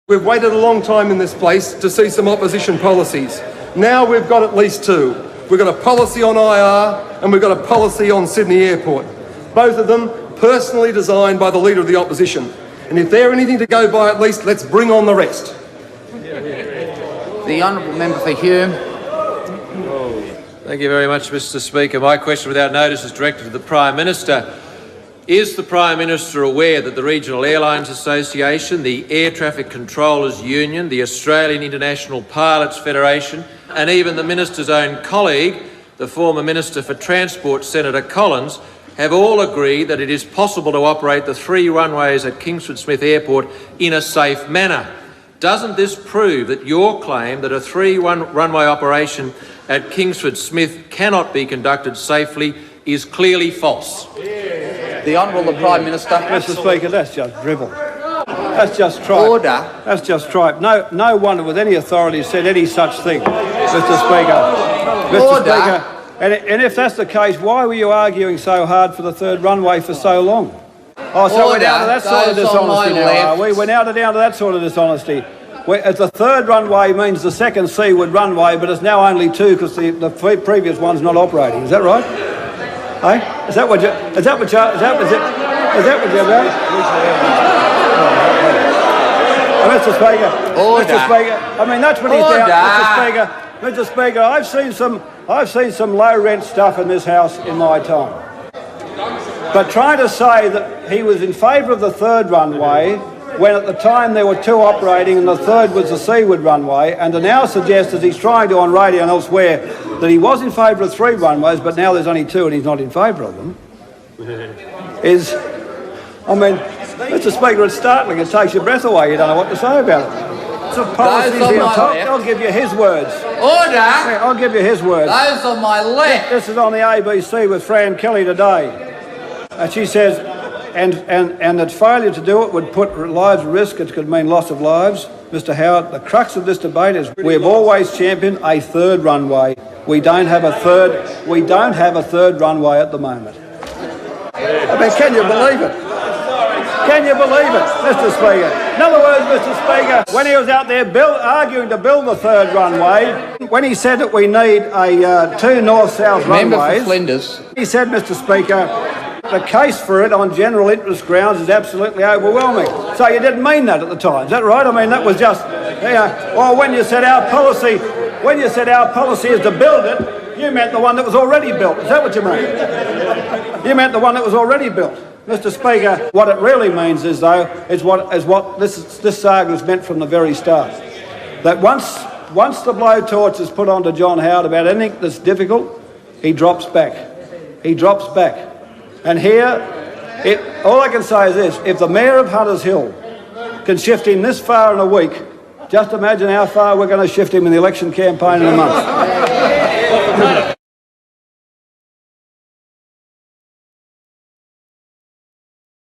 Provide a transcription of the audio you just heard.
We've waited a long time in this place to see some opposition policies. Now we've got at least two. We've got a policy on IR and we've got a policy on Sydney Airport. Both of them personally designed by the Leader of the Opposition. And if they're anything to go by, at least let's bring on the rest. The Honourable Member for Hume. Thank you very much, Mr Speaker. My question without notice is directed to the Prime Minister. Is the Prime Minister aware that the Regional Airlines Association, the Air Traffic Controllers Union, the Australian International Pilots Federation and even the Minister's own colleague, the former Minister for Transport, Senator Collins, have all agreed that it is possible to operate the 3 runways at Kingsford Smith Airport in a safe manner? Doesn't this prove that your claim that a 3-runway operation at Kingsford Smith cannot be conducted safely is clearly false? The Honourable Prime Minister. Mr Speaker, that's just drivel. That's just tripe. Order. That's just tripe. No one with any authority said any such thing, Mr Speaker. Mr Speaker. And if that's the case, why were you arguing so hard for the 3rd runway for so long? Oh, so we're down to that sort of dishonesty now, are we? We're now down to that sort of dishonesty. As the 3rd runway means the 2nd seaward runway, but it's now only 2 because the previous one's not operating. Is that right? Hey? Is that what you're about? Mr Speaker. Order. Mr Speaker. I mean, that's what he's down. Mr Speaker, I've seen some low rent stuff in this House in my time. But trying to say that he was in favour of the 3rd runway when at the time there were 2 operating and the 3rd was the seaward runway, and to now suggest that he's trying to on radio and elsewhere that he was in favour of 3 runways but now there's only 2 and he's not in favour of them is, I mean, Mr Speaker, it's startling. It takes your breath away. You don't know what to say about it. It's a policy I'll give you his words. Order! I'll give you his words. Those on my left. This is on the ABC with Fran Kelly today. And she says, and that failure to do it would put lives at risk. It could mean loss of lives. Mr Howard, the crux of this debate is we have always championed a 3rd runway. We don't have a third runway at the moment. I mean, can you believe it? Can you believe it, Mr Speaker? In other words, Mr Speaker, when he was out there arguing to build the 3rd runway, when he said that we need 2 north-south runways, Member for Flinders. he said, Mr Speaker, the case for it on general interest grounds is absolutely overwhelming. So you didn't mean that at the time, is that right? I mean, that was just, well, when you said our policy is to build it, you meant the one that was already built. Is that what you meant? You meant the one that was already built. Mr Speaker, what it really means is, though, is what this saga has meant from the very start. That once the blowtorch is put onto John Howard about anything that's difficult, he drops back. He drops back. And here, all I can say is this: if the Mayor of Hunters Hill can shift him this far in a week, just imagine how far we're going to shift him in the election campaign in a month.